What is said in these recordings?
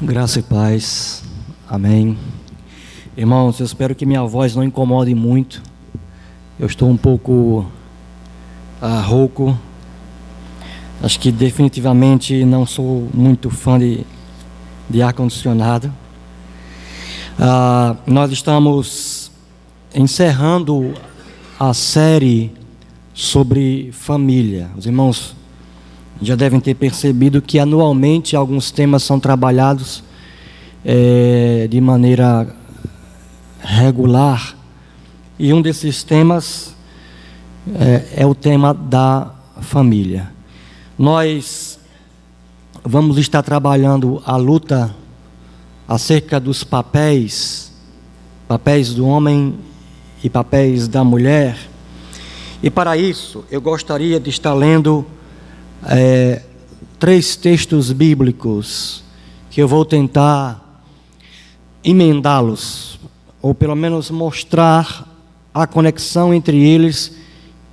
Graça e paz, amém. Irmãos, eu espero que minha voz não incomode muito. Eu estou um pouco rouco. Acho que definitivamente não sou muito fã de ar-condicionado. Nós estamos encerrando a série sobre família. Os irmãos já devem ter percebido que anualmente alguns temas são trabalhados de maneira regular, e um desses temas é o tema da família. Nós vamos estar trabalhando a luta acerca dos papéis do homem e papéis da mulher, e para isso eu gostaria de estar lendo 3 textos bíblicos que eu vou tentar emendá-los, ou pelo menos mostrar a conexão entre eles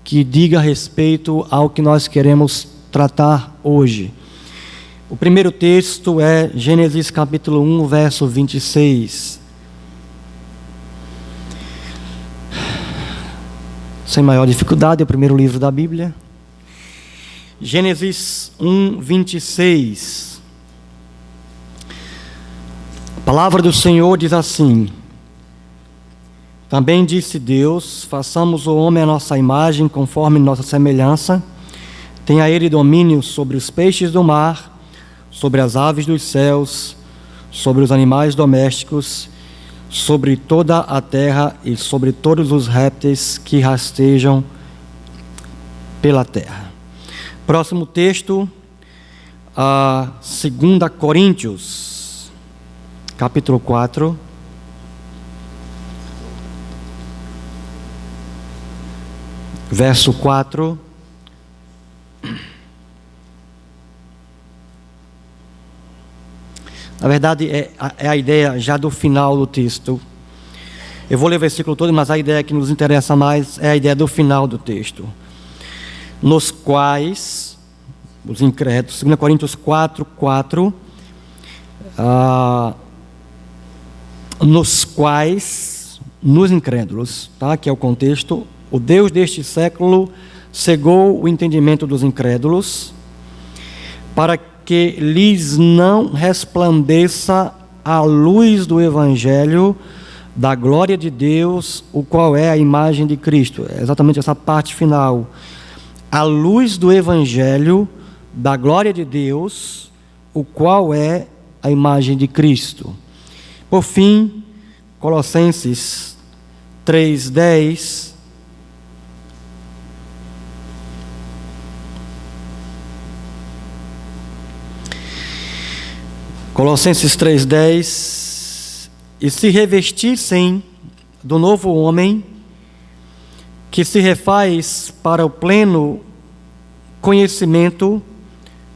que diga respeito ao que nós queremos tratar hoje. O primeiro texto é Gênesis capítulo 1, verso 26. Sem maior dificuldade, é o primeiro livro da Bíblia. Gênesis 1, 26. A palavra do Senhor diz assim: Também disse Deus: façamos o homem à nossa imagem, conforme nossa semelhança. Tenha ele domínio sobre os peixes do mar, sobre as aves dos céus, sobre os animais domésticos, sobre toda a terra e sobre todos os répteis que rastejam pela terra. Próximo texto, 2 Coríntios, capítulo 4. Verso 4. Na verdade, é a ideia já do final do texto. Eu vou ler o versículo todo, mas a ideia que nos interessa mais é a ideia do final do texto. Nos quais, os incrédulos, 2 Coríntios 4, 4, nos quais, nos incrédulos, tá? Que é o contexto, o Deus deste século cegou o entendimento dos incrédulos, para que lhes não resplandeça a luz do Evangelho da glória de Deus, o qual é a imagem de Cristo. É exatamente essa parte final. A luz do Evangelho da glória de Deus, o qual é a imagem de Cristo. Por fim, Colossenses 3:10. Colossenses 3:10. E se revestissem do novo homem, que se refaz para o pleno conhecimento,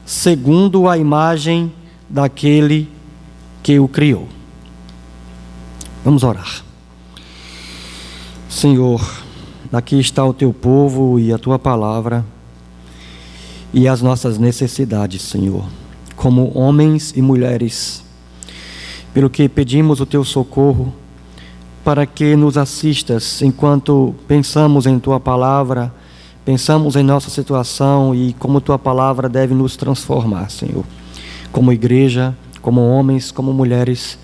segundo a imagem daquele que o criou. Vamos orar. Senhor, aqui está o teu povo e a tua palavra e as nossas necessidades, Senhor, como homens e mulheres, pelo que pedimos o teu socorro, para que nos assistas enquanto pensamos em tua palavra, pensamos em nossa situação e como tua palavra deve nos transformar, Senhor, como igreja, como homens, como mulheres,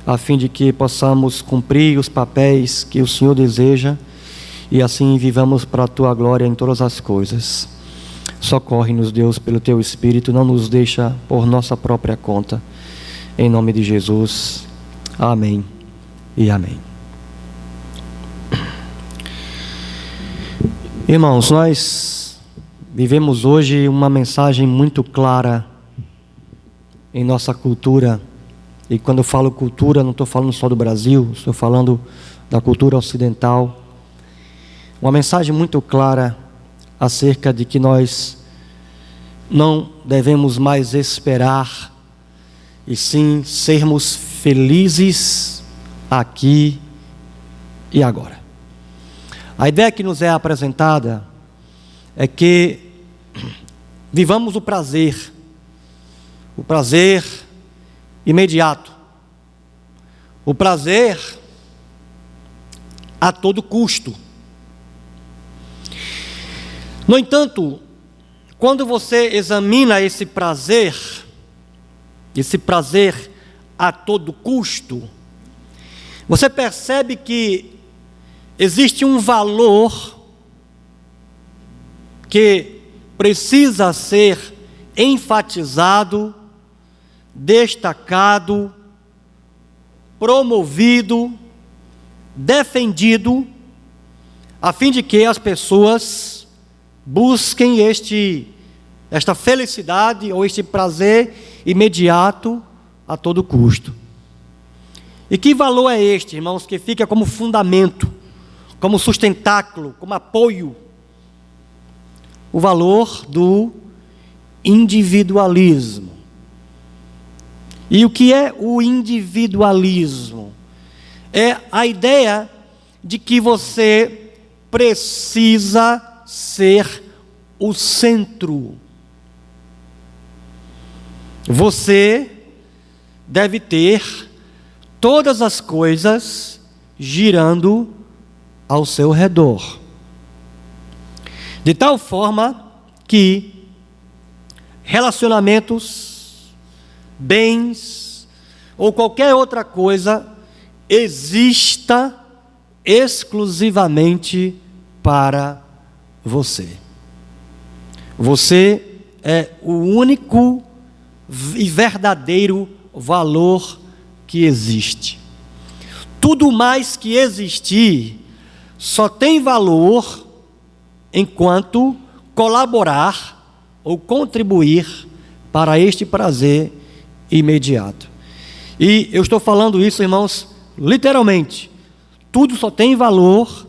a fim de que possamos cumprir os papéis que o Senhor deseja e assim vivamos para a tua glória em todas as coisas. Socorre-nos, Deus, pelo teu Espírito, não nos deixa por nossa própria conta. Em nome de Jesus, amém e amém. Irmãos, nós vivemos hoje uma mensagem muito clara em nossa cultura. E quando eu falo cultura, não estou falando só do Brasil, estou falando da cultura ocidental. Uma mensagem muito clara acerca de que nós não devemos mais esperar, e sim sermos felizes aqui e agora. A ideia que nos é apresentada é que vivamos o prazer imediato. O prazer a todo custo. No entanto, quando você examina esse prazer a todo custo, você percebe que existe um valor que precisa ser enfatizado, destacado, promovido, defendido, a fim de que as pessoas busquem esta felicidade ou este prazer imediato a todo custo. E que valor é este, irmãos, que fica como fundamento, como sustentáculo, como apoio? O valor do individualismo. E o que é o individualismo? É a ideia de que você precisa ser o centro. Você deve ter todas as coisas girando ao seu redor. De tal forma que relacionamentos, bens ou qualquer outra coisa exista exclusivamente para você. Você é o único e verdadeiro valor que existe. Tudo mais que existir só tem valor enquanto colaborar ou contribuir para este prazer imediato. E eu estou falando isso, irmãos, literalmente. Tudo só tem valor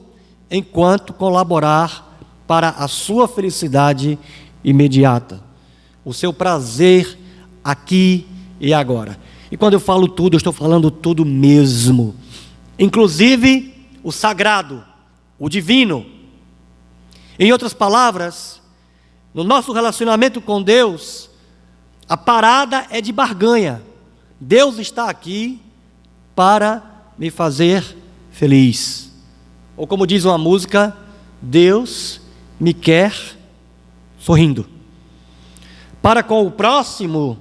enquanto colaborar para a sua felicidade imediata, o seu prazer aqui e agora. E quando eu falo tudo, eu estou falando tudo mesmo, inclusive o sagrado, o divino. Em outras palavras, no nosso relacionamento com Deus, a parada é de barganha. Deus está aqui para me fazer feliz. Ou como diz uma música, Deus me quer sorrindo. Para com o próximo,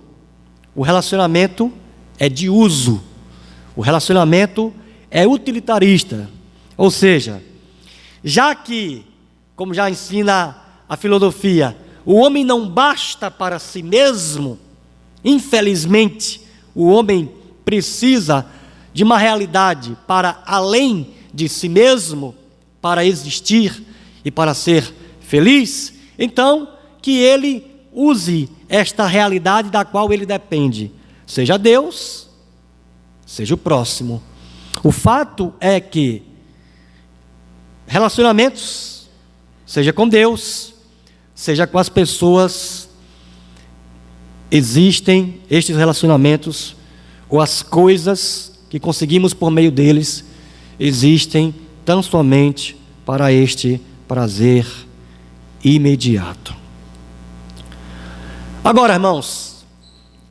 o relacionamento é de uso. O relacionamento é utilitarista. Ou seja, já que, como já ensina a filosofia, o homem não basta para si mesmo, infelizmente, o homem precisa de uma realidade para além de si mesmo, para existir e para ser feliz. Então, que ele use esta realidade da qual ele depende, seja Deus, seja o próximo. O fato é que relacionamentos, seja com Deus, seja com as pessoas, existem estes relacionamentos, ou as coisas que conseguimos por meio deles, existem tão somente para este prazer imediato. Agora, irmãos,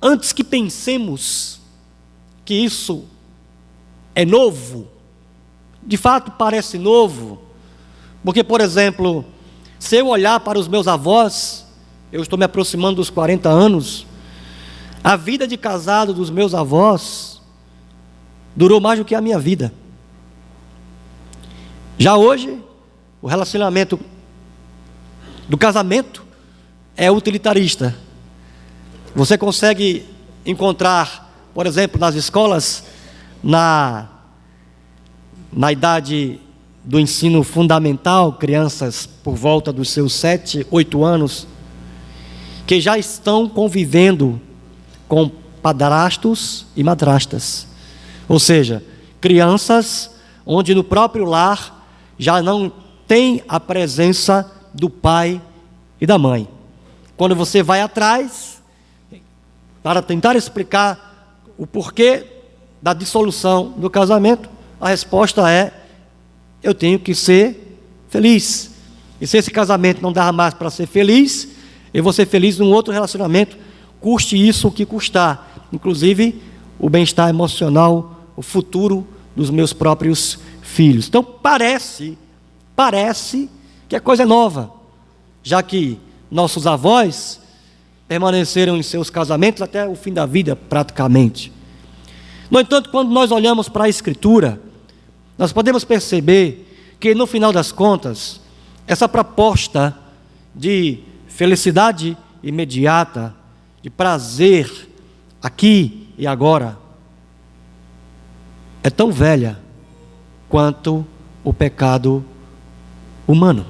antes que pensemos que isso é novo, de fato parece novo, porque, por exemplo, se eu olhar para os meus avós, eu estou me aproximando dos 40 anos, a vida de casado dos meus avós durou mais do que a minha vida. Já hoje, o relacionamento do casamento é utilitarista. Você consegue encontrar, por exemplo, nas escolas, na idade do ensino fundamental, crianças por volta dos seus 7, 8 anos, que já estão convivendo com padrastos e madrastas. Ou seja, crianças onde no próprio lar já não tem a presença do pai e da mãe. Quando você vai atrás, para tentar explicar o porquê da dissolução do casamento, a resposta é: eu tenho que ser feliz. E se esse casamento não dá mais para ser feliz, eu vou ser feliz num outro relacionamento, custe isso o que custar, inclusive o bem-estar emocional, o futuro dos meus próprios filhos. Então parece que a coisa é nova, já que nossos avós permaneceram em seus casamentos até o fim da vida, praticamente. No entanto, quando nós olhamos para a Escritura, nós podemos perceber que, no final das contas, essa proposta de felicidade imediata, de prazer aqui e agora, é tão velha quanto o pecado humano.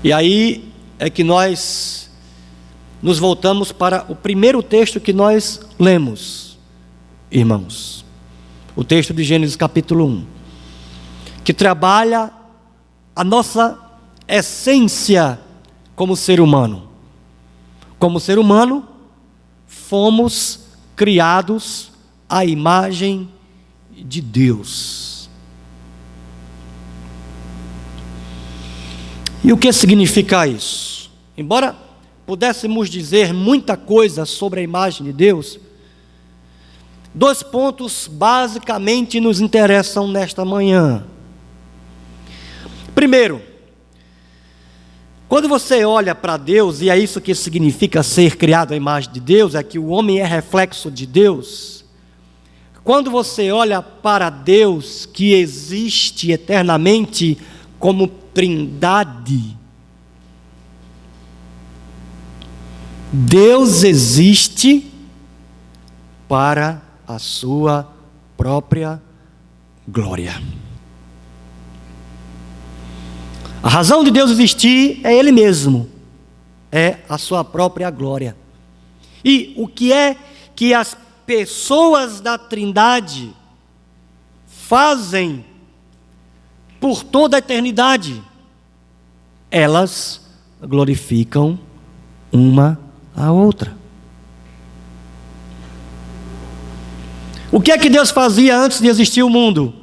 E aí é que nós nos voltamos para o primeiro texto que nós lemos, irmãos. O texto de Gênesis capítulo 1, que trabalha a nossa essência como ser humano. Como ser humano, fomos criados à imagem de Deus. E o que significa isso? Embora pudéssemos dizer muita coisa sobre a imagem de Deus, 2 pontos basicamente nos interessam nesta manhã. Primeiro, quando você olha para Deus, e é isso que significa ser criado à imagem de Deus, é que o homem é reflexo de Deus. Quando você olha para Deus, que existe eternamente como Trindade, Deus existe para a sua própria glória. A razão de Deus existir é Ele mesmo, é a sua própria glória. E o que é que as pessoas da Trindade fazem por toda a eternidade? Elas glorificam uma a outra. O que é que Deus fazia antes de existir o mundo?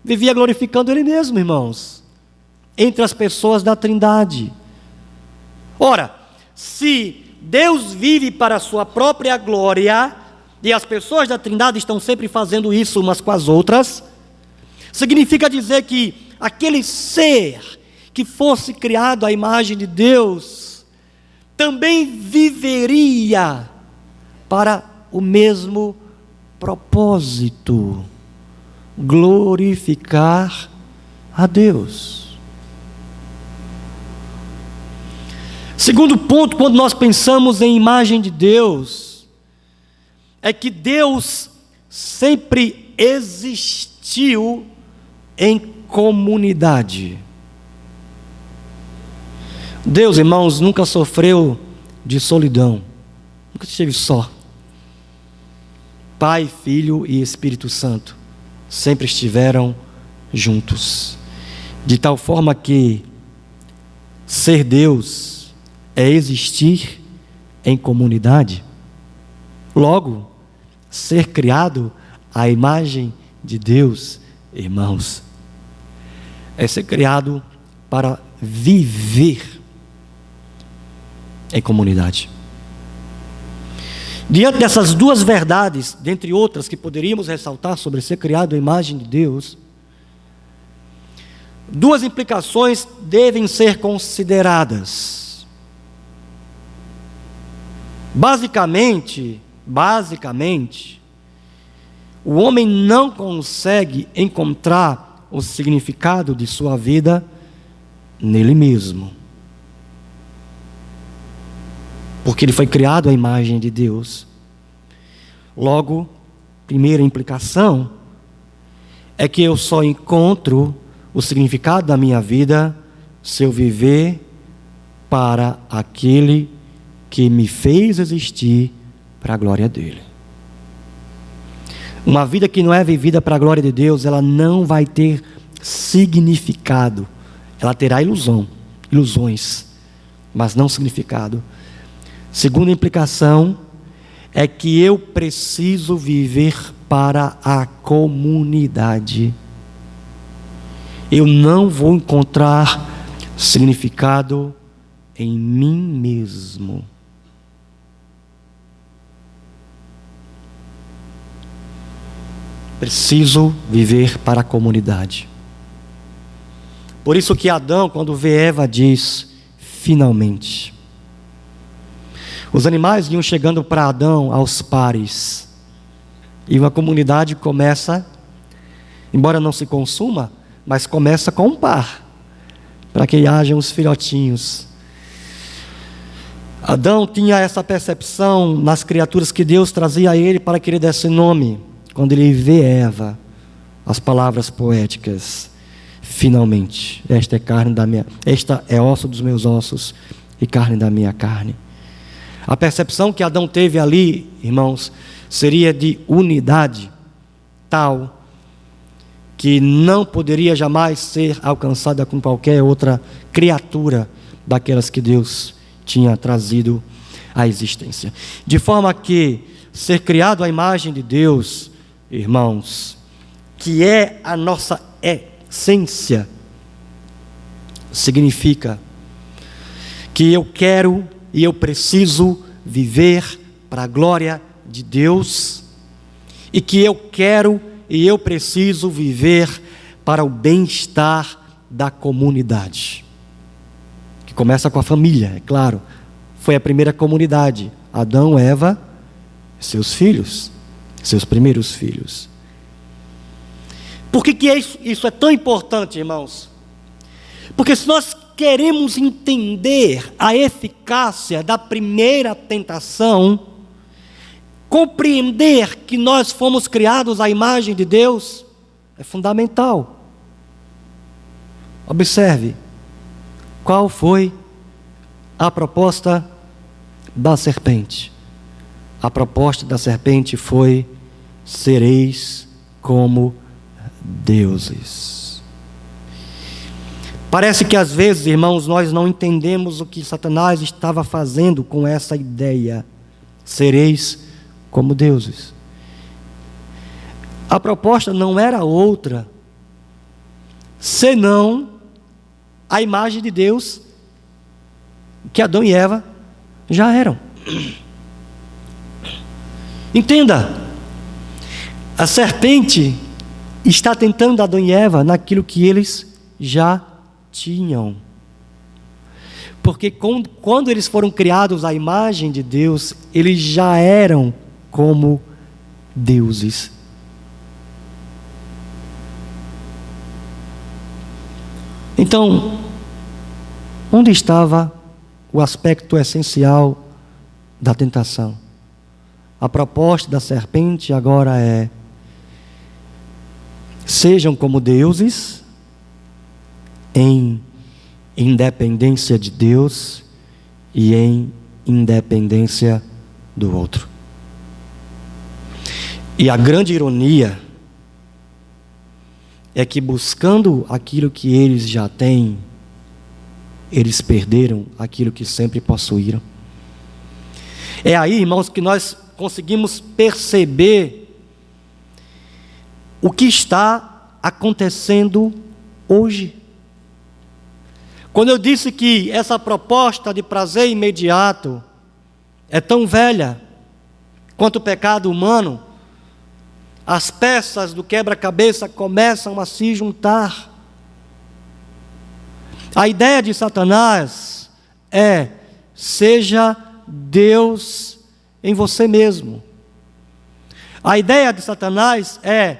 Vivia glorificando Ele mesmo, irmãos, entre as pessoas da Trindade. Ora, se Deus vive para a sua própria glória, e as pessoas da Trindade estão sempre fazendo isso umas com as outras, significa dizer que aquele ser que fosse criado à imagem de Deus, também viveria para o mesmo propósito: glorificar a Deus. Segundo ponto, quando nós pensamos em imagem de Deus, é que Deus sempre existiu em comunidade. Deus, irmãos, nunca sofreu de solidão, nunca esteve só. Pai, Filho e Espírito Santo sempre estiveram juntos, de tal forma que ser Deus é existir em comunidade. Logo, ser criado à imagem de Deus, irmãos, é ser criado para viver em comunidade. Diante dessas duas verdades, dentre outras que poderíamos ressaltar sobre ser criado à imagem de Deus, 2 implicações devem ser consideradas. Basicamente, o homem não consegue encontrar o significado de sua vida nele mesmo, porque ele foi criado à imagem de Deus. Logo, primeira implicação é que eu só encontro o significado da minha vida se eu viver para aquele que me fez existir para a glória dele. Uma vida que não é vivida para a glória de Deus, ela não vai ter significado. Ela terá ilusões, mas não significado. Segunda implicação é que eu preciso viver para a comunidade. Eu não vou encontrar significado em mim mesmo. preciso viver para a comunidade. Por isso que Adão, quando vê Eva, diz: finalmente. Os animais iam chegando para Adão aos pares. E uma comunidade começa, embora não se consuma, mas começa com um par, para que hajam os filhotinhos. Adão tinha essa percepção nas criaturas que Deus trazia a ele para que ele desse nome. Quando ele vê Eva, as palavras poéticas: finalmente, esta é osso dos meus ossos e carne da minha carne. A percepção que Adão teve ali, irmãos, seria de unidade tal que não poderia jamais ser alcançada com qualquer outra criatura daquelas que Deus tinha trazido à existência. De forma que ser criado à imagem de Deus, irmãos, que é a nossa essência, significa que eu quero e eu preciso viver para a glória de Deus, e que eu quero e eu preciso viver para o bem-estar da comunidade, que começa com a família, é claro. Foi a primeira comunidade: Adão, Eva, seus filhos, seus primeiros filhos. Por que isso é tão importante, irmãos? Porque se nós queremos entender a eficácia da primeira tentação, compreender que nós fomos criados à imagem de Deus, é fundamental. Observe, qual foi a proposta da serpente? A proposta da serpente foi: sereis como deuses. Parece que às vezes, irmãos, nós não entendemos o que Satanás estava fazendo com essa ideia: sereis como deuses. A proposta não era outra senão a imagem de Deus que Adão e Eva já eram. Entenda, a serpente está tentando Adão e Eva naquilo que eles já tinham. Porque quando eles foram criados à imagem de Deus, eles já eram como deuses. Então, onde estava o aspecto essencial da tentação? A proposta da serpente agora é: sejam como deuses, em independência de Deus e em independência do outro. E a grande ironia é que, buscando aquilo que eles já têm, eles perderam aquilo que sempre possuíram. É aí, irmãos, que nós conseguimos perceber o que está acontecendo hoje. Quando eu disse que essa proposta de prazer imediato é tão velha quanto o pecado humano, as peças do quebra-cabeça começam a se juntar. A ideia de Satanás é: seja Deus em você mesmo. A ideia de Satanás é: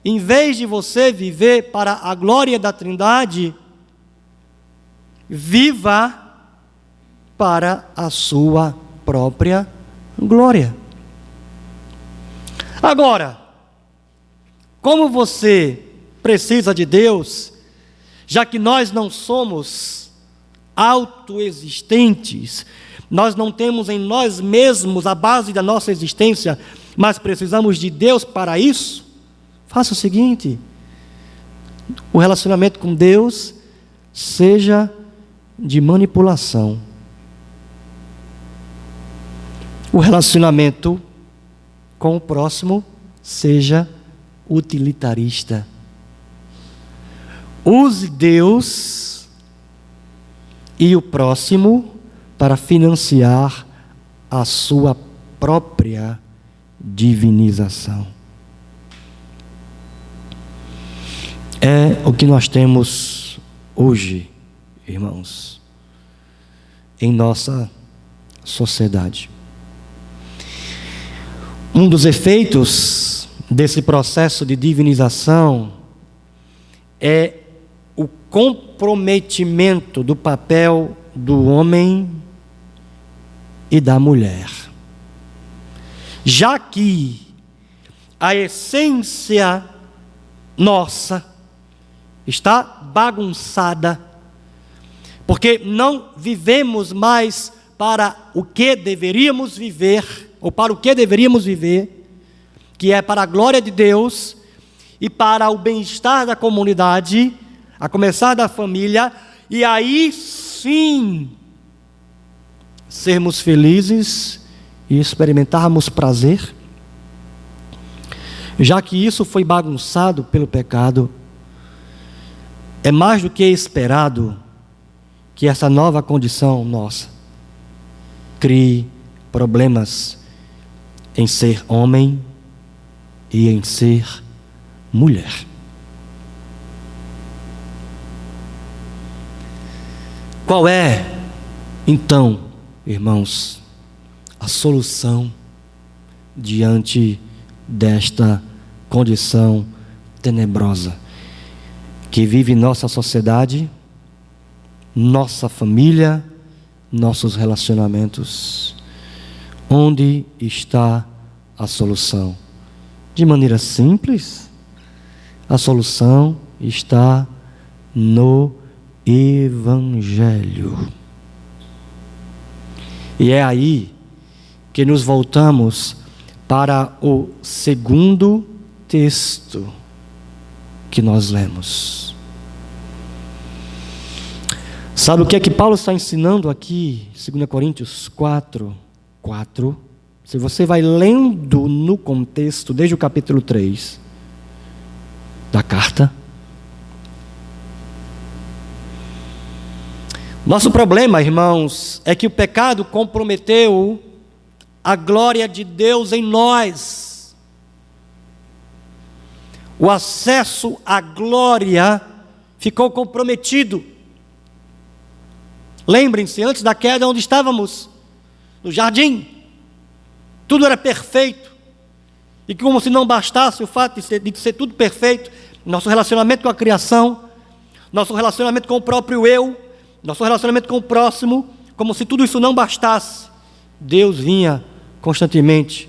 em vez de você viver para a glória da Trindade, viva para a sua própria glória. Agora, como você precisa de Deus, já que nós não somos autoexistentes, nós não temos em nós mesmos a base da nossa existência, mas precisamos de Deus para isso, faça o seguinte: o relacionamento com Deus seja de manipulação. O relacionamento com o próximo seja utilitarista. Use Deus e o próximo para financiar a sua própria divinização. É o que nós temos hoje, irmãos, em nossa sociedade. Um dos efeitos desse processo de divinização é o comprometimento do papel do homem e da mulher. Já que a essência nossa está bagunçada, porque não vivemos mais para o que deveríamos viver, ou para o que deveríamos viver, que é para a glória de Deus e para o bem-estar da comunidade, a começar da família, e aí sim sermos felizes e experimentarmos prazer. Já que isso foi bagunçado pelo pecado, é mais do que esperado que essa nova condição nossa crie problemas em ser homem e em ser mulher. Qual é, então, irmãos, a solução diante desta condição tenebrosa que vive nossa sociedade, nossa família, nossos relacionamentos? Onde está a solução? De maneira simples, a solução está no Evangelho. E é aí que nos voltamos para o segundo texto que nós lemos. Sabe o que é que Paulo está ensinando aqui? 2 Coríntios 4. Se você vai lendo no contexto, desde o capítulo 3 da carta. Nosso problema, irmãos, é que o pecado comprometeu a glória de Deus em nós. O acesso à glória ficou comprometido. Lembrem-se, antes da queda, onde estávamos? No jardim. Tudo era perfeito. E como se não bastasse o fato de ser tudo perfeito, nosso relacionamento com a criação, nosso relacionamento com o próprio eu, nosso relacionamento com o próximo, como se tudo isso não bastasse, Deus vinha constantemente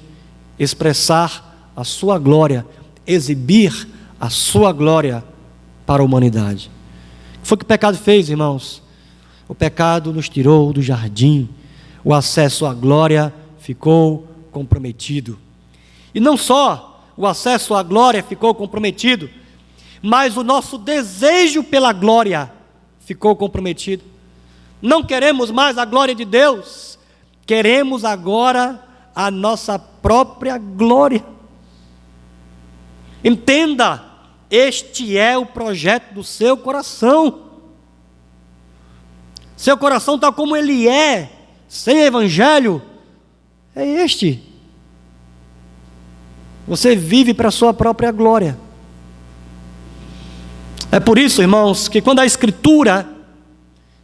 expressar a sua glória, exibir a sua glória para a humanidade. O que foi que o pecado fez, irmãos? O pecado nos tirou do jardim, o acesso à glória ficou comprometido. E não só o acesso à glória ficou comprometido, mas o nosso desejo pela glória ficou comprometido. Não queremos mais a glória de Deus, queremos agora a nossa própria glória. Entenda, este é o projeto do seu coração. Seu coração tal como ele é, sem evangelho, é este. Você vive para a sua própria glória. É por isso, irmãos, que quando a Escritura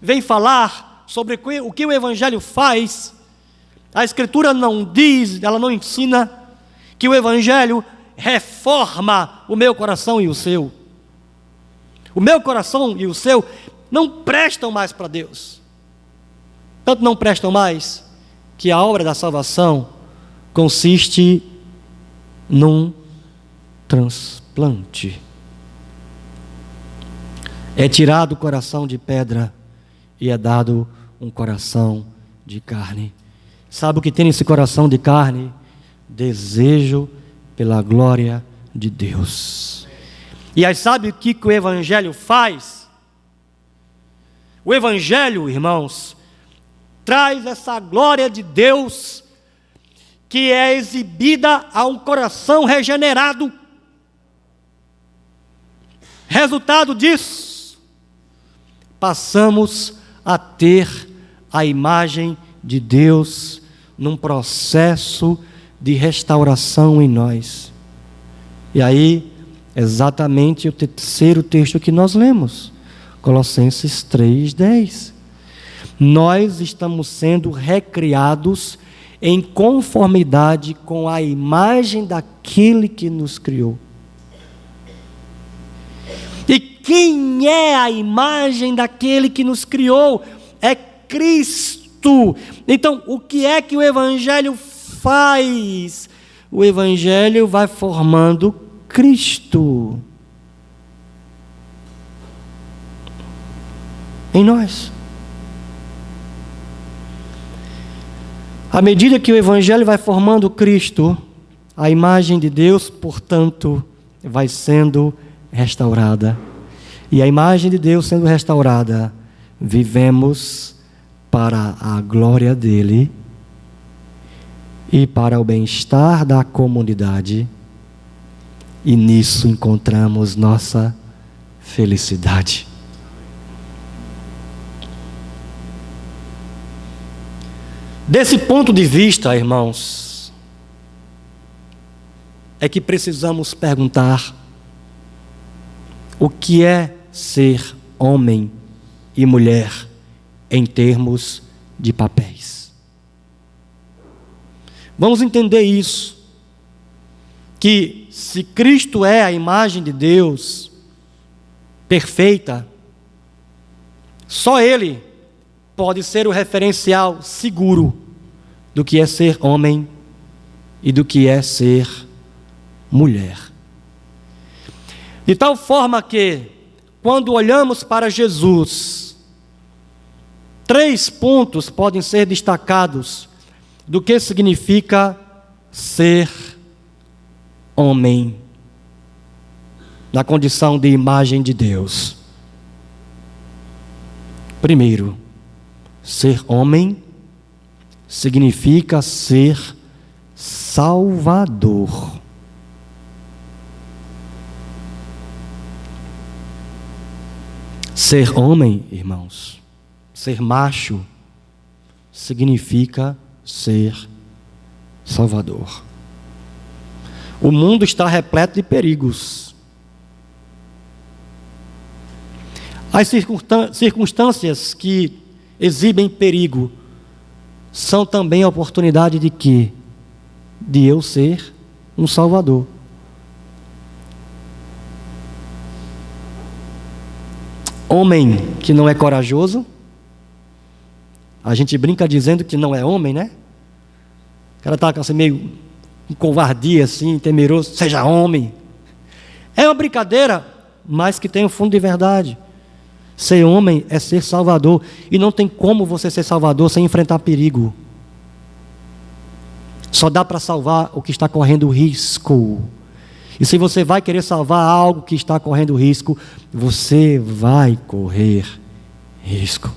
vem falar sobre o que o Evangelho faz, a Escritura não diz, ela não ensina que o Evangelho reforma o meu coração e o seu. O meu coração e o seu não prestam mais para Deus. Tanto não prestam mais que a obra da salvação consiste num transplante. É tirado o coração de pedra e é dado um coração de carne. Sabe o que tem nesse coração de carne? Desejo pela glória de Deus. E aí sabe o que o Evangelho faz? O Evangelho, irmãos, traz essa glória de Deus que é exibida a um coração regenerado. Resultado disso, passamos a ter a imagem de Deus num processo de restauração em nós. E aí, Exatamente o terceiro texto que nós lemos, Colossenses 3:10. Nós estamos sendo recriados em conformidade com a imagem daquele que nos criou. E quem é a imagem daquele que nos criou? É Cristo. Então, o que é que o Evangelho faz? O Evangelho vai formando Cristo em nós. À medida que o Evangelho vai formando Cristo, a imagem de Deus, portanto, vai sendo restaurada. E a imagem de Deus sendo restaurada, vivemos para a glória dele e para o bem-estar da comunidade. E nisso encontramos nossa felicidade. Desse ponto de vista, irmãos, é que precisamos perguntar: o que é ser homem e mulher em termos de papéis? Vamos entender isso, que se Cristo é a imagem de Deus perfeita, só Ele pode ser o referencial seguro do que é ser homem e do que é ser mulher. De tal forma que, quando olhamos para Jesus, 3 pontos podem ser destacados do que significa ser homem na condição de imagem de Deus. Primeiro, ser homem significa ser salvador. Ser homem, irmãos, ser macho, significa ser salvador. O mundo está repleto de perigos. As circunstâncias que exibem perigo são também a oportunidade de quê? De eu ser um salvador. Homem que não é corajoso, a gente brinca dizendo que não é homem, né? O cara está assim, meio com covardia, assim, temeroso, seja homem. É uma brincadeira, mas que tem um fundo de verdade. Ser homem é ser salvador, e não tem como você ser salvador sem enfrentar perigo. Só dá para salvar o que está correndo risco. E se você vai querer salvar algo que está correndo risco, você vai correr risco.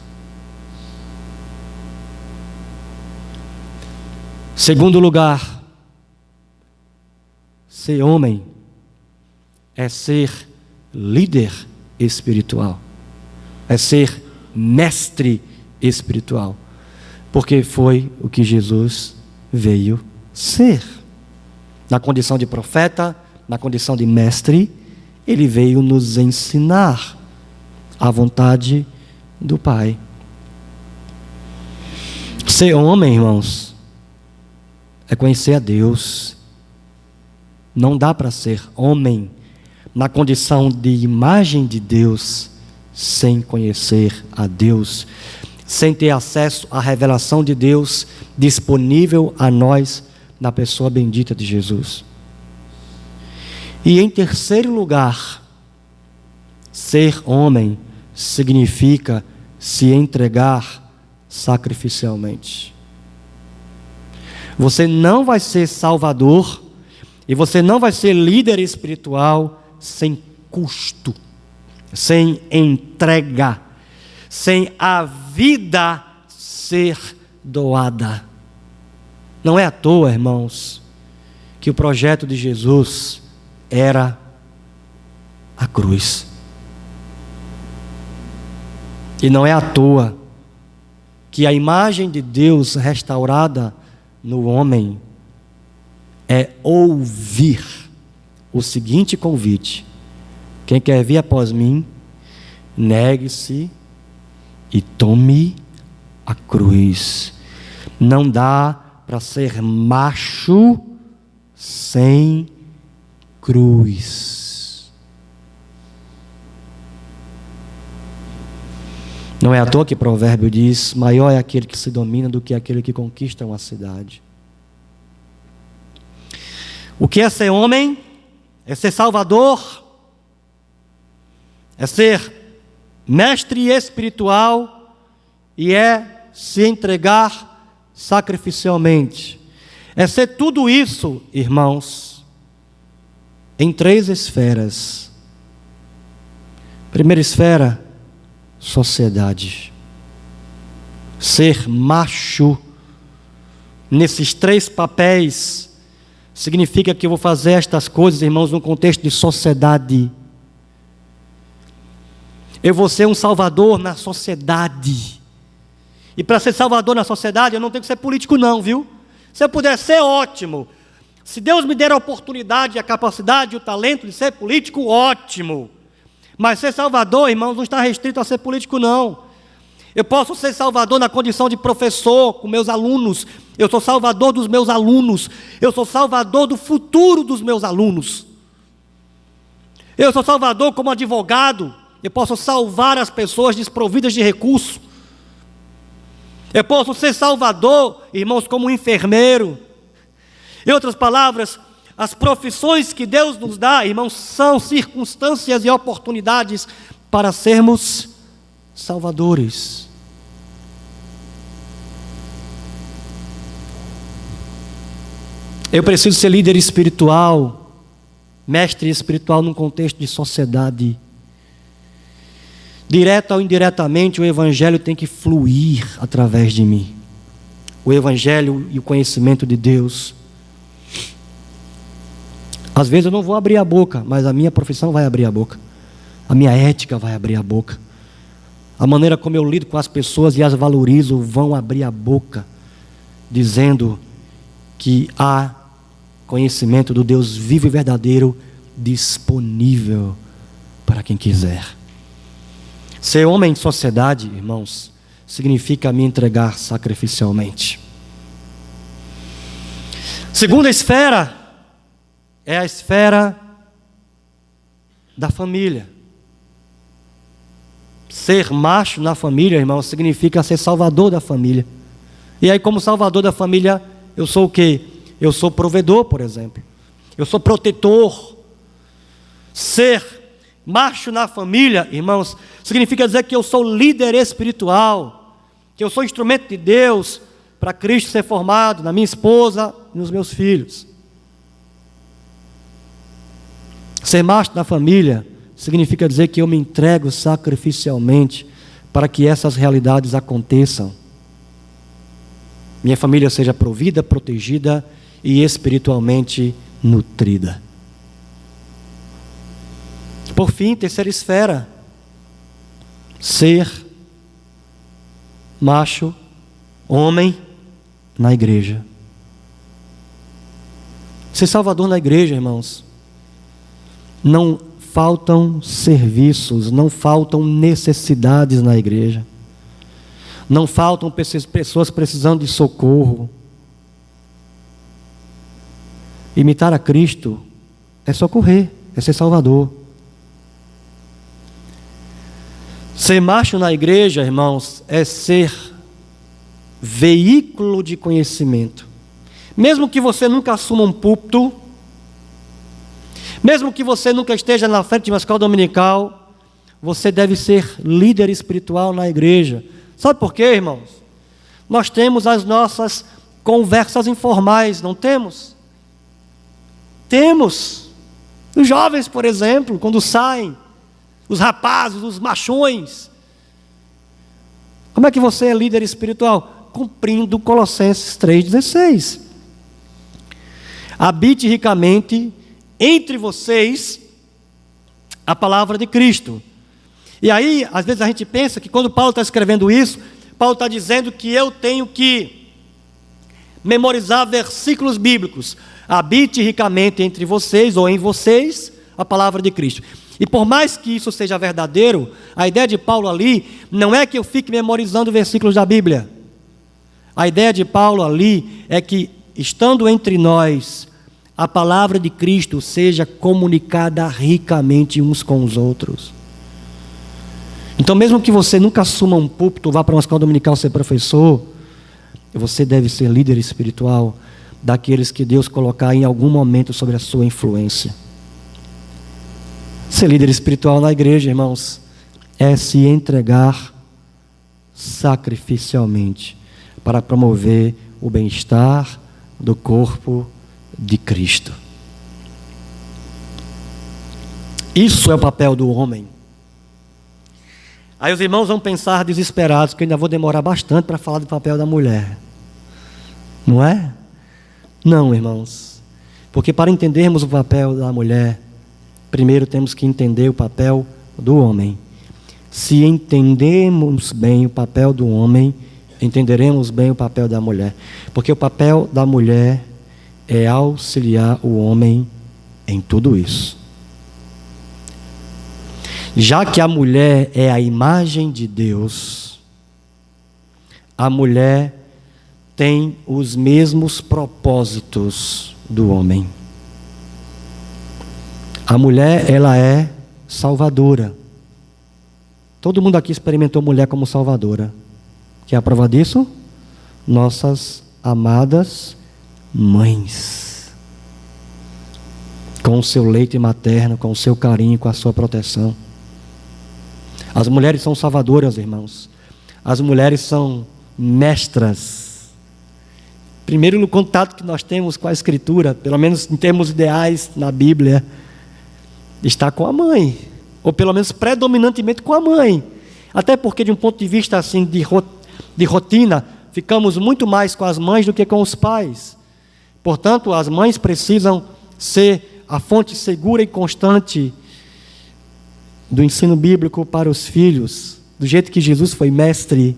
Segundo lugar, ser homem é ser líder espiritual, é ser mestre espiritual, porque foi o que Jesus veio ser. Na condição de profeta, na condição de mestre, ele veio nos ensinar a vontade do Pai. Ser homem, irmãos, é conhecer a Deus. Não dá para ser homem na condição de imagem de Deus sem conhecer a Deus, sem ter acesso à revelação de Deus disponível a nós na pessoa bendita de Jesus. E em terceiro lugar, ser homem significa se entregar sacrificialmente. Você não vai ser salvador e você não vai ser líder espiritual sem custo, sem entrega, sem a vida ser doada. Não é à toa, irmãos, que o projeto de Jesus era a cruz. E não é à toa que a imagem de Deus restaurada no homem é ouvir o seguinte convite: quem quer vir após mim, negue-se e tome a cruz. Não dá para ser macho sem cruz. Não é à toa que provérbio diz: maior é aquele que se domina do que aquele que conquista uma cidade. O que é ser homem? É ser salvador, é ser mestre espiritual e é se entregar sacrificialmente. É ser tudo isso, irmãos, em 3 esferas. Primeira esfera, sociedade. Ser macho nesses 3 papéis significa que eu vou fazer estas coisas, irmãos, num contexto de sociedade. Eu vou ser um salvador na sociedade. E para ser salvador na sociedade, eu não tenho que ser político não, viu? Se eu puder ser, ótimo. Se Deus me der a oportunidade, a capacidade, o talento de ser político, ótimo. Mas ser salvador, irmãos, não está restrito a ser político não. Eu posso ser salvador na condição de professor com meus alunos. Eu sou salvador dos meus alunos. Eu sou salvador do futuro dos meus alunos. Eu sou salvador como advogado. Eu posso salvar as pessoas desprovidas de recurso. Eu posso ser salvador, irmãos, como enfermeiro. Em outras palavras, as profissões que Deus nos dá, irmãos, são circunstâncias e oportunidades para sermos salvadores. Eu preciso ser líder espiritual, mestre espiritual num contexto de sociedade. Direta ou indiretamente, o Evangelho tem que fluir através de mim. O Evangelho e o conhecimento de Deus. Às vezes eu não vou abrir a boca, mas a minha profissão vai abrir a boca. A minha ética vai abrir a boca. A maneira como eu lido com as pessoas e as valorizo vão abrir a boca, dizendo que há conhecimento do Deus vivo e verdadeiro disponível para quem quiser. Ser homem de sociedade, irmãos, significa me entregar sacrificialmente. Segunda esfera é a esfera da família. Ser macho na família, irmãos, significa ser salvador da família. E aí, como salvador da família, eu sou o quê? Eu sou provedor, por exemplo. Eu sou protetor. Ser macho na família, irmãos, significa dizer que eu sou líder espiritual, que eu sou instrumento de Deus para Cristo ser formado na minha esposa e nos meus filhos. Ser macho na família significa dizer que eu me entrego sacrificialmente para que essas realidades aconteçam. Minha família seja provida, protegida e espiritualmente nutrida. Por fim, terceira esfera, ser macho, homem na igreja. Ser salvador na igreja, irmãos. Não faltam serviços, não faltam necessidades na igreja. Não faltam pessoas precisando de socorro. Imitar a Cristo é socorrer, é ser salvador. Ser macho na igreja, irmãos, é ser veículo de conhecimento. Mesmo que você nunca assuma um púlpito, mesmo que você nunca esteja na frente de uma escola dominical, você deve ser líder espiritual na igreja. Sabe por quê, irmãos? Nós temos as nossas conversas informais, não temos? Temos. Os jovens, por exemplo, quando saem, os rapazes, os machões. Como é que você é líder espiritual? Cumprindo Colossenses 3,16. Habite ricamente entre vocês a palavra de Cristo. E aí, às vezes a gente pensa que quando Paulo está escrevendo isso, Paulo está dizendo que eu tenho que memorizar versículos bíblicos. habite ricamente entre vocês ou em vocês a palavra de Cristo. E por mais que isso seja verdadeiro, a ideia de Paulo ali não é que eu fique memorizando versículos da Bíblia. A ideia de Paulo ali é que, estando entre nós, a palavra de Cristo seja comunicada ricamente uns com os outros. Então, mesmo que você nunca assuma um púlpito, vá para uma escola dominical ser professor, você deve ser líder espiritual daqueles que Deus colocar em algum momento sobre a sua influência. Ser líder espiritual na igreja, irmãos, é se entregar sacrificialmente para promover o bem-estar do corpo de Cristo. Isso é o papel do homem. Aí os irmãos vão pensar desesperados que eu ainda vou demorar bastante para falar do papel da mulher. Não é? Não, irmãos. Porque para entendermos o papel da mulher, primeiro temos que entender o papel do homem. Se entendermos bem o papel do homem, entenderemos bem o papel da mulher. Porque o papel da mulher é auxiliar o homem em tudo isso. Já que a mulher é a imagem de Deus, a mulher tem os mesmos propósitos do homem. A mulher, ela é salvadora. Todo mundo aqui experimentou mulher como salvadora. Quer a prova disso? Nossas amadas mães. Com o seu leite materno, com o seu carinho, com a sua proteção. As mulheres são salvadoras, irmãos. As mulheres são mestras. Primeiro, no contato que nós temos com a Escritura, pelo menos em termos ideais na Bíblia, está com a mãe, ou pelo menos predominantemente com a mãe. Até porque, de um ponto de vista assim de rotina, ficamos muito mais com as mães do que com os pais. Portanto, as mães precisam ser a fonte segura e constante do ensino bíblico para os filhos, do jeito que Jesus foi mestre.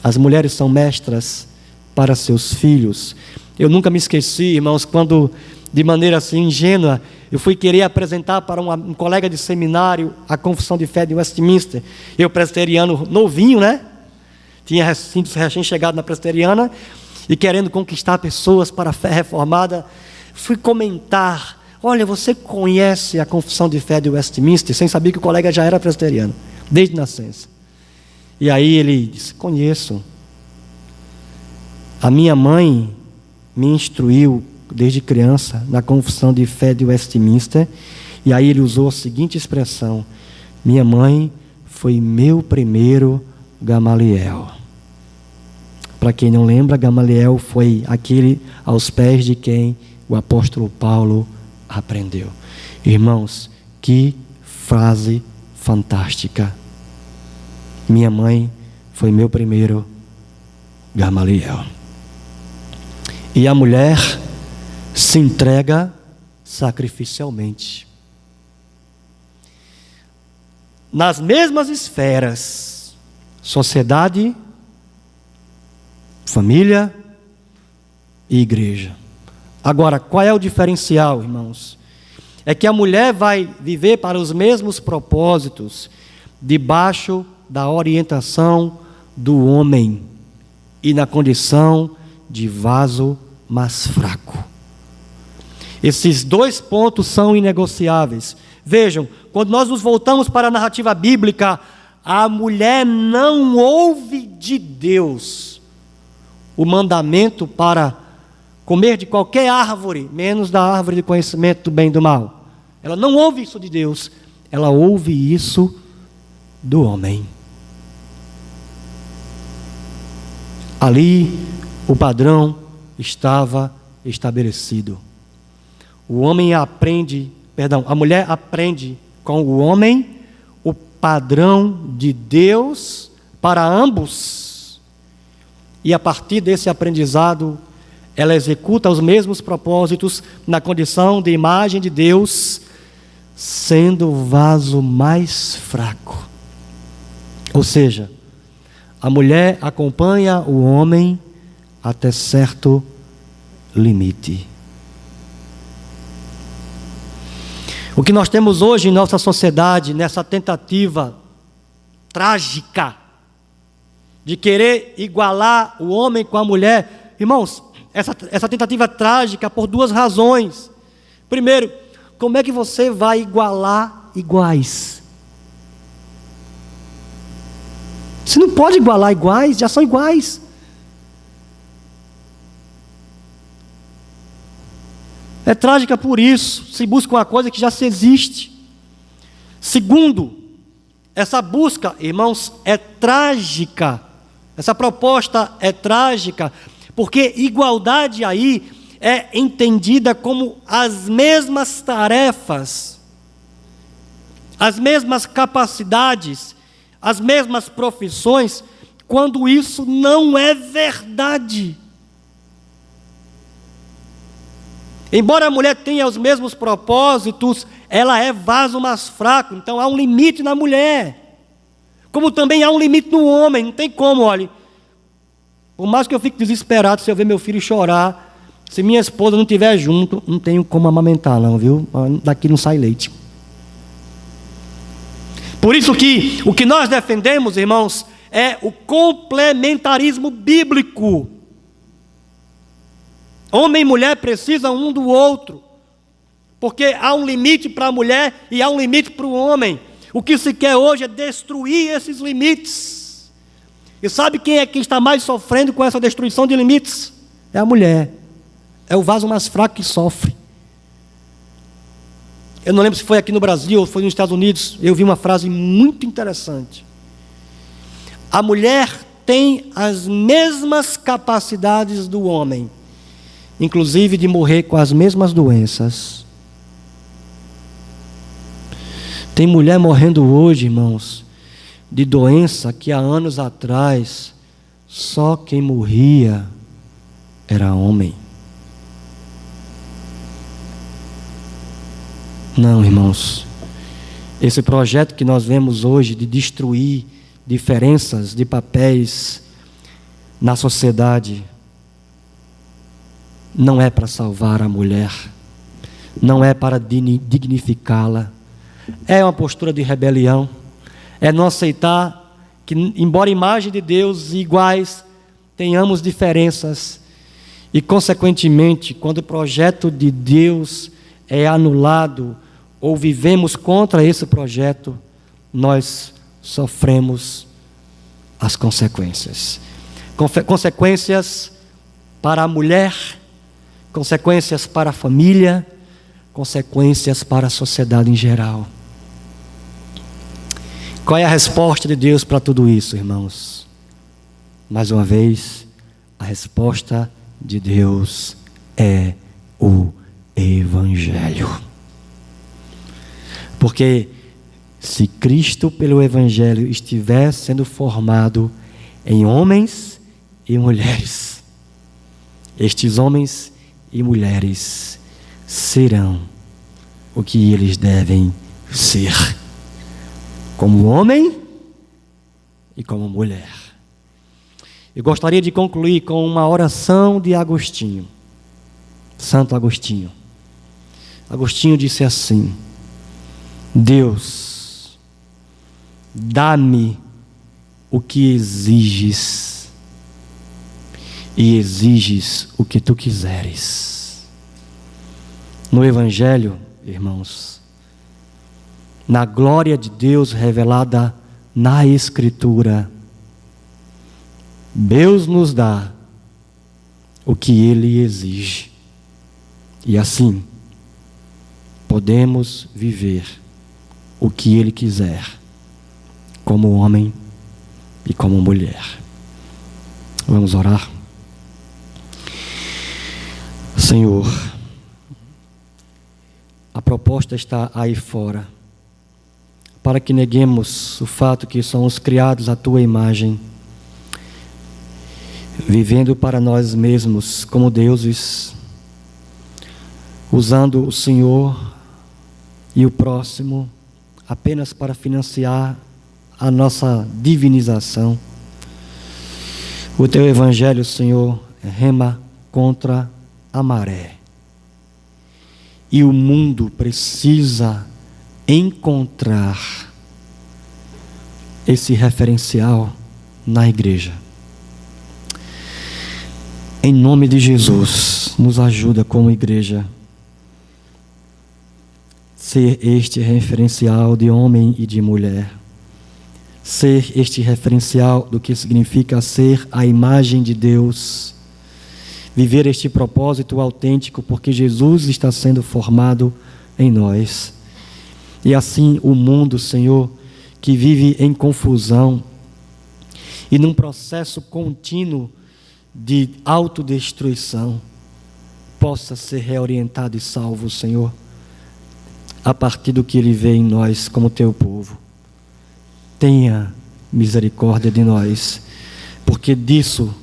As mulheres são mestras para seus filhos. Eu nunca me esqueci, irmãos, quando, de maneira assim ingênua, eu fui querer apresentar para um colega de seminário a confissão de fé de Westminster. Eu, presbiteriano novinho, né? Tinha sido recém-chegado na presbiteriana e querendo conquistar pessoas para a fé reformada, fui comentar: olha, você conhece a confissão de fé de Westminster? Sem saber que o colega já era presbiteriano, desde nascença. E aí ele disse: conheço. A minha mãe me instruiu desde criança na confissão de fé de Westminster. E aí ele usou a seguinte expressão: minha mãe foi meu primeiro Gamaliel. Para quem não lembra, Gamaliel foi aquele aos pés de quem o apóstolo Paulo aprendeu. Irmãos, que frase fantástica. Minha mãe foi meu primeiro Gamaliel. E a mulher se entrega sacrificialmente. Nas mesmas esferas, sociedade, família e igreja. Agora, qual é o diferencial, irmãos? É que a mulher vai viver para os mesmos propósitos, debaixo da orientação do homem e na condição de vaso mais fraco. Esses dois pontos são inegociáveis. Vejam, quando nós nos voltamos para a narrativa bíblica, a mulher não ouve de Deus o mandamento para comer de qualquer árvore, menos da árvore de conhecimento do bem e do mal. Ela não ouve isso de Deus, ela ouve isso do homem. Ali o padrão estava estabelecido. A mulher aprende com o homem o padrão de Deus para ambos. E a partir desse aprendizado, ela executa os mesmos propósitos na condição de imagem de Deus, sendo o vaso mais fraco. Ou seja, a mulher acompanha o homem até certo limite. O que nós temos hoje em nossa sociedade, nessa tentativa trágica de querer igualar o homem com a mulher, irmãos, essa tentativa trágica por duas razões. Primeiro, como é que você vai igualar iguais? Você não pode igualar iguais, já são iguais. É trágica por isso, se busca uma coisa que já se existe. Segundo, essa busca, irmãos, é trágica. Essa proposta é trágica, porque igualdade aí é entendida como as mesmas tarefas, as mesmas capacidades, as mesmas profissões, quando isso não é verdade. Embora a mulher tenha os mesmos propósitos, ela é vaso mais fraco, então há um limite na mulher. Como também há um limite no homem, não tem como, olha. Por mais que eu fique desesperado se eu ver meu filho chorar, se minha esposa não estiver junto, não tenho como amamentar não, viu? Daqui não sai leite. Por isso que o que nós defendemos, irmãos, é o complementarismo bíblico. Homem e mulher precisam um do outro, porque há um limite para a mulher e há um limite para o homem. O que se quer hoje é destruir esses limites. E sabe quem é que está mais sofrendo com essa destruição de limites? É a mulher. É o vaso mais fraco que sofre. Eu não lembro se foi aqui no Brasil ou foi nos Estados Unidos, eu vi uma frase muito interessante. A mulher tem as mesmas capacidades do homem, inclusive de morrer com as mesmas doenças. Tem mulher morrendo hoje, irmãos, de doença que há anos atrás só quem morria era homem. Não, irmãos, esse projeto que nós vemos hoje de destruir diferenças de papéis na sociedade não é para salvar a mulher, não é para dignificá-la, é uma postura de rebelião, é não aceitar que, embora imagem de Deus iguais, tenhamos diferenças e, consequentemente, quando o projeto de Deus é anulado ou vivemos contra esse projeto, nós sofremos as consequências. Consequências para a mulher, consequências para a família, consequências para a sociedade em geral. Qual é a resposta de Deus para tudo isso, irmãos? Mais uma vez, a resposta de Deus é o Evangelho. Porque se Cristo pelo Evangelho estiver sendo formado em homens e mulheres, estes homens e mulheres serão o que eles devem ser, como homem e como mulher. Eu gostaria de concluir com uma oração de Agostinho, Santo Agostinho. Agostinho disse assim: Deus, dá-me o que exiges, e exiges o que tu quiseres. No Evangelho, irmãos, na glória de Deus revelada na Escritura, Deus nos dá o que Ele exige. E assim, podemos viver o que Ele quiser, como homem e como mulher. Vamos orar? Senhor, a proposta está aí fora, para que neguemos o fato que somos criados à Tua imagem, vivendo para nós mesmos como deuses, usando o Senhor e o próximo apenas para financiar a nossa divinização. O Teu Evangelho, Senhor, rema contra a maré. E o mundo precisa encontrar esse referencial na igreja. Em nome de Jesus, nos ajuda como igreja ser este referencial de homem e de mulher, ser este referencial do que significa ser a imagem de Deus, viver este propósito autêntico, porque Jesus está sendo formado em nós. E assim o mundo, Senhor, que vive em confusão e num processo contínuo de autodestruição, possa ser reorientado e salvo, Senhor, a partir do que Ele vê em nós como Teu povo. Tenha misericórdia de nós, porque disso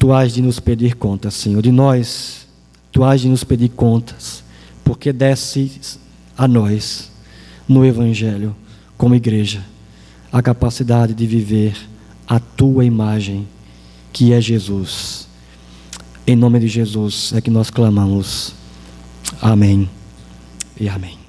Tu hás de nos pedir contas, Senhor. De nós, Tu hás de nos pedir contas, porque desce a nós, no Evangelho, como igreja, a capacidade de viver a Tua imagem, que é Jesus. Em nome de Jesus é que nós clamamos. Amém e amém.